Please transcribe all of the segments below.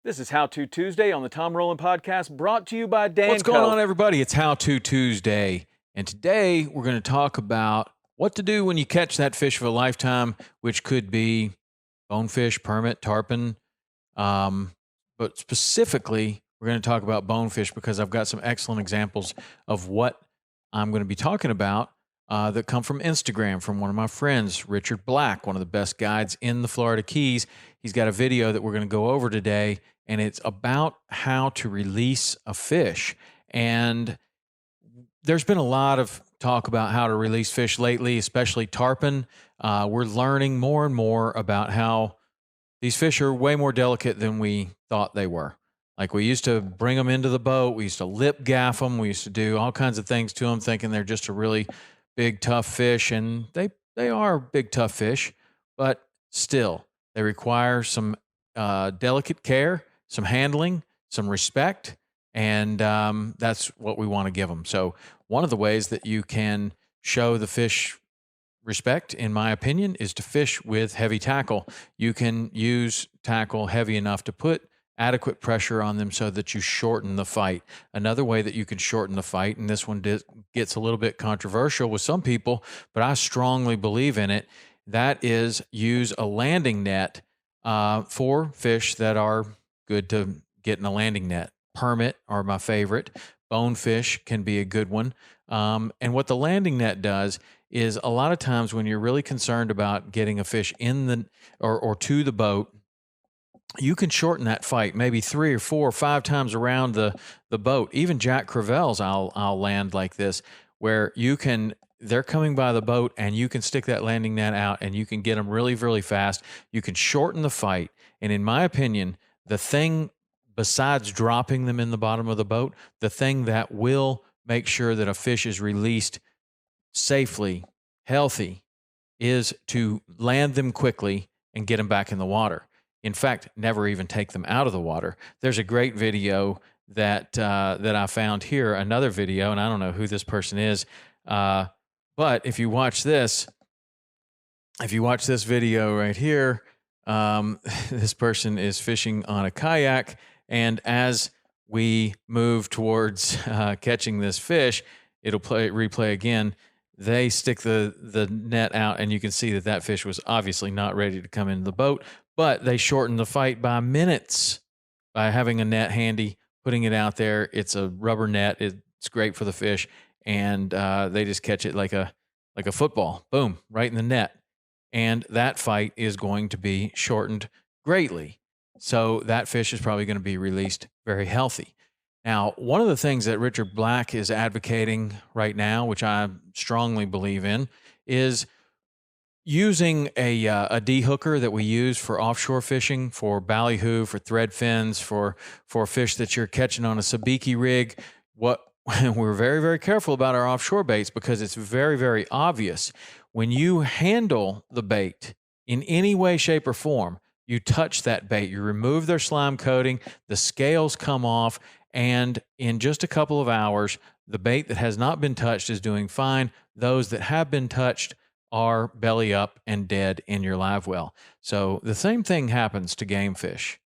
This is How To Tuesday on the Tom Rowland Podcast, brought to you by Danco. What's going on, everybody? It's How To Tuesday, and today we're going to talk about what to do when you catch that fish of a lifetime, which could be bonefish, permit, tarpon, but specifically we're going to talk about bonefish because I've got some excellent examples of what I'm going to be talking about that come from Instagram from one of my friends, Richard Black, one of the best guides in the Florida Keys. He's got a video that we're going to go over today, and it's about how to release a fish. And there's been a lot of talk about how to release fish lately, especially tarpon. We're learning more and more about how these fish are way more delicate than we thought they were. Like, we used to bring them into the boat. We used to lip gaff them. We used to do all kinds of things to them, thinking they're just a really big, tough fish. And they are big, tough fish, but still, they require some delicate care, some handling, some respect, and that's what we want to give them. So one of the ways that you can show the fish respect, in my opinion, is to fish with heavy tackle. You can use tackle heavy enough to put adequate pressure on them so that you shorten the fight. Another way that you can shorten the fight, and this one gets a little bit controversial with some people, but I strongly believe in it, that is use a landing net for fish that are good to get in a landing net. Permit are my favorite. Bonefish can be a good one. And what the landing net does is, a lot of times when you're really concerned about getting a fish in the or to the boat, you can shorten that fight maybe 3 or 4 or 5 times around the boat. Even Jack Crevelle's I'll land like this, where they're coming by the boat and you can stick that landing net out and you can get them really, really fast. You can shorten the fight. And in my opinion, the thing, besides dropping them in the bottom of the boat, the thing that will make sure that a fish is released safely, healthy, is to land them quickly and get them back in the water. In fact, never even take them out of the water. There's a great video that I found here, another video, and I don't know who this person is, but if you watch this video right here, this person is fishing on a kayak, and as we move towards catching this fish, it'll replay again. They stick the net out, and you can see that fish was obviously not ready to come into the boat, but they shortened the fight by minutes by having a net handy, putting it out there. It's a rubber net. It's great for the fish, and they just catch it like a football. Boom, right in the net. And that fight is going to be shortened greatly. So that fish is probably going to be released very healthy. Now, one of the things that Richard Black is advocating right now, which I strongly believe in, is using a de-hooker that we use for offshore fishing, for ballyhoo, for thread fins, for fish that you're catching on a sabiki rig. We're very, very careful about our offshore baits because it's very, very obvious. When you handle the bait in any way, shape, or form, you touch that bait, you remove their slime coating, the scales come off, and in just a couple of hours, the bait that has not been touched is doing fine. Those that have been touched are belly up and dead in your live well. So the same thing happens to game fish.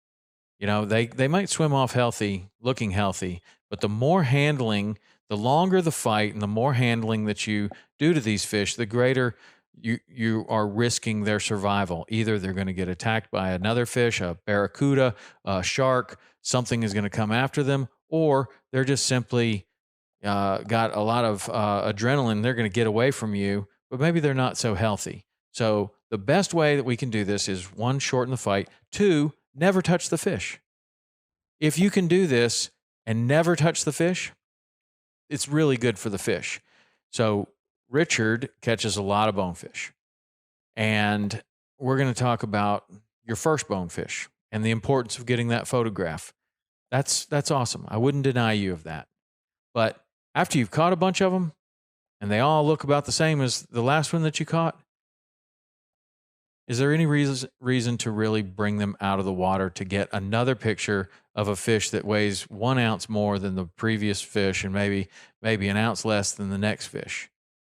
You know, they might swim off healthy, looking healthy, but the more handling, the longer the fight and the more handling that you do to these fish, the greater you are risking their survival. Either they're going to get attacked by another fish, a barracuda, a shark, something is going to come after them, or they're just simply got a lot of adrenaline. They're going to get away from you, but maybe they're not so healthy. So the best way that we can do this is, 1, shorten the fight. 2, never touch the fish. If you can do this and never touch the fish, it's really good for the fish. So Richard catches a lot of bonefish, and we're going to talk about your first bonefish and the importance of getting that photograph. That's awesome. I wouldn't deny you of that. But after you've caught a bunch of them and they all look about the same as the last one that you caught, is there any reason to really bring them out of the water to get another picture of a fish that weighs 1 ounce more than the previous fish and maybe an ounce less than the next fish?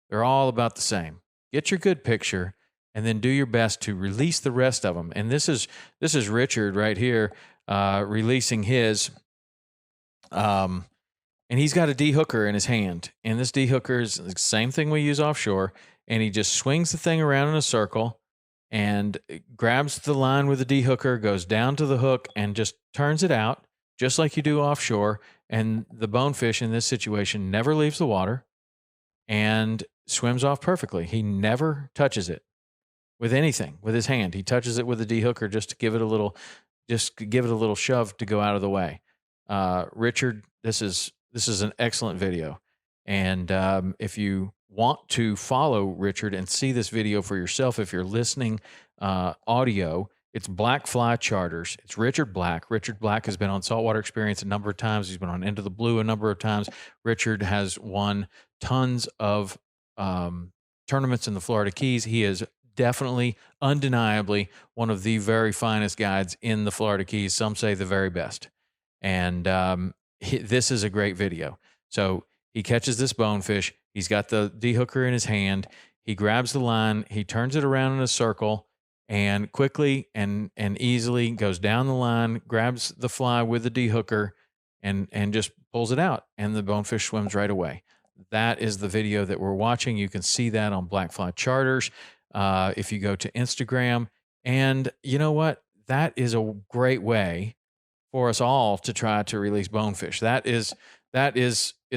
They're all about the same. Get your good picture and then do your best to release the rest of them. And this is Richard right here. releasing his. And he's got a D-hooker in his hand. And this D-hooker is the same thing we use offshore. And he just swings the thing around in a circle and grabs the line with the D-hooker, goes down to the hook, and just turns it out, just like you do offshore. And the bonefish in this situation never leaves the water and swims off perfectly. He never touches it with anything, with his hand. He touches it with the D-hooker just to give it a little shove to go out of the way. Richard, this is an excellent video. And if you want to follow Richard and see this video for yourself, if you're listening audio, it's Black Fly Charters. It's Richard Black. Richard Black has been on Saltwater Experience a number of times. He's been on Into the Blue a number of times. Richard has won tons of tournaments in the Florida Keys. He is definitely, undeniably, one of the very finest guides in the Florida Keys. Some say the very best. And this is a great video. So he catches this bonefish. He's got the D-hooker in his hand. He grabs the line. He turns it around in a circle and quickly and easily goes down the line, grabs the fly with the D-hooker and just pulls it out. And the bonefish swims right away. That is the video that we're watching. You can see that on Black Fly Charters if you go to Instagram. And you know what? That is a great way for us all to try to release bonefish. That is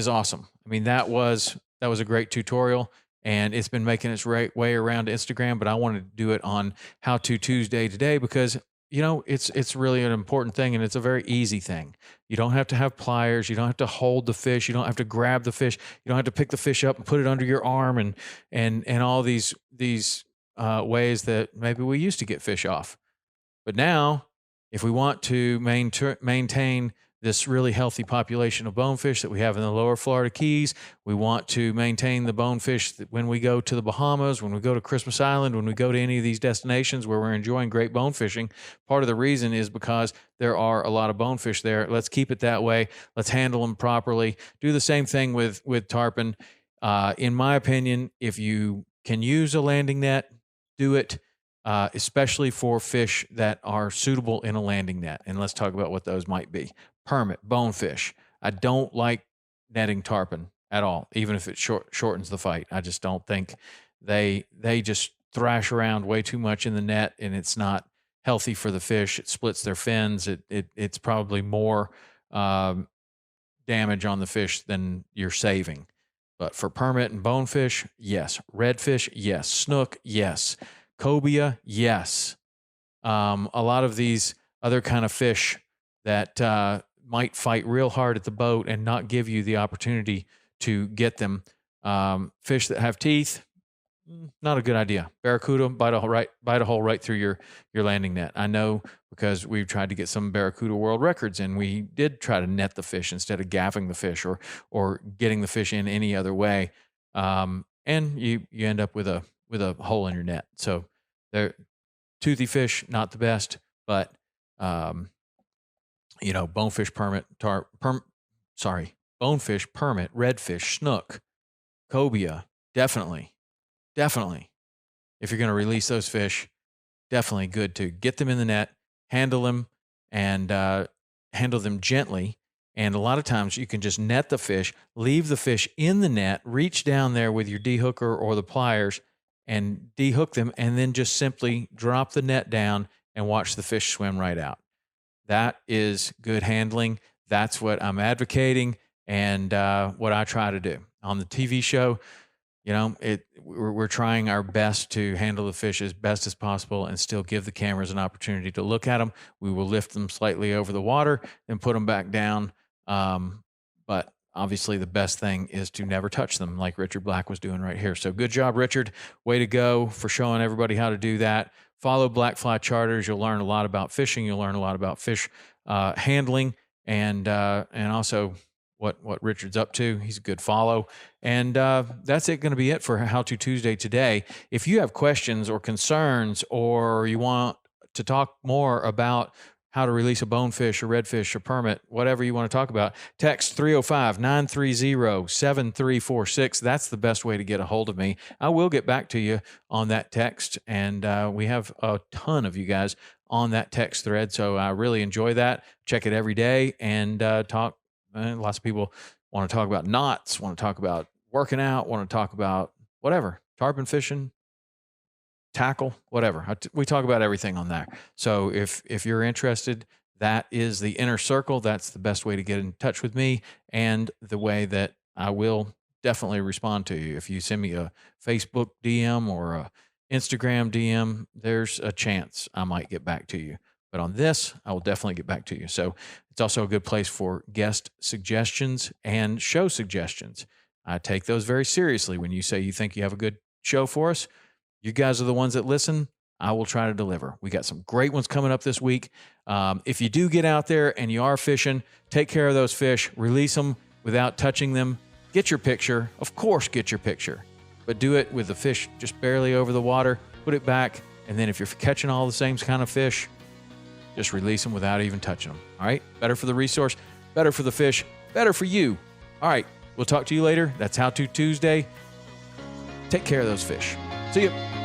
awesome. I mean, that was a great tutorial, and it's been making its way around Instagram, but I wanted to do it on How To Tuesday today because, you know, it's really an important thing, and it's a very easy thing. You don't have to have pliers. You don't have to hold the fish. You don't have to grab the fish. You don't have to pick the fish up and put it under your arm and all these ways that maybe we used to get fish off. But now, if we want to maintain this really healthy population of bonefish that we have in the lower Florida Keys, we want to maintain the bonefish that when we go to the Bahamas, when we go to Christmas Island, when we go to any of these destinations where we're enjoying great bonefishing, part of the reason is because there are a lot of bonefish there. Let's keep it that way. Let's handle them properly. Do the same thing with tarpon. In my opinion, if you can use a landing net, do it. Especially for fish that are suitable in a landing net. And let's talk about what those might be. Permit, bonefish. I don't like netting tarpon at all, even if it shortens the fight. I just don't think they just thrash around way too much in the net, and it's not healthy for the fish. It splits their fins. It's probably more damage on the fish than you're saving. But for permit and bonefish, yes. Redfish, yes. Snook, yes. Cobia, yes. A lot of these other kind of fish that might fight real hard at the boat and not give you the opportunity to get them. Fish that have teeth, not a good idea. Barracuda, bite a hole right through your landing net. I know because we've tried to get some Barracuda world records, and we did try to net the fish instead of gaffing the fish or getting the fish in any other way. And you end up with a hole in your net. So they're toothy fish, not the best, but bonefish permit, bonefish permit, redfish, snook, cobia, definitely. If you're going to release those fish, definitely good to get them in the net, handle them, and handle them gently. And a lot of times you can just net the fish, leave the fish in the net, reach down there with your D-hooker or the pliers and de-hook them, and then just simply drop the net down and watch the fish swim right out. That is good handling. That's what I'm advocating and what I try to do. On the TV show, we're trying our best to handle the fish as best as possible and still give the cameras an opportunity to look at them. We will lift them slightly over the water and put them back down. But obviously the best thing is to never touch them like Richard Black was doing right here. So good job, Richard. Way to go for showing everybody how to do that. Follow Black Fly Charters. You'll learn a lot about fishing. You'll learn a lot about fish handling and also what Richard's up to. He's a good follow. And that's going to be it for How To Tuesday today. If you have questions or concerns or you want to talk more about how to release a bonefish, a redfish, a permit, whatever you want to talk about, text 305-930-7346. That's the best way to get a hold of me. I will get back to you on that text, and we have a ton of you guys on that text thread, so I really enjoy that. Check it every day and talk. Lots of people want to talk about knots, want to talk about working out, want to talk about whatever, tarpon fishing, tackle, whatever. We talk about everything on there. So if you're interested, that is the inner circle. That's the best way to get in touch with me, and the way that I will definitely respond to you. If you send me a Facebook DM or a Instagram DM, there's a chance I might get back to you. But on this, I will definitely get back to you. So it's also a good place for guest suggestions and show suggestions. I take those very seriously. When you say you think you have a good show for us, you guys are the ones that listen. I will try to deliver. We got some great ones coming up this week. If you do get out there and you are fishing, take care of those fish, release them without touching them. Get your picture. Of course, get your picture. But do it with the fish just barely over the water. Put it back. And then if you're catching all the same kind of fish, just release them without even touching them. All right? Better for the resource, better for the fish, better for you. All right. We'll talk to you later. That's How To Tuesday. Take care of those fish. See you.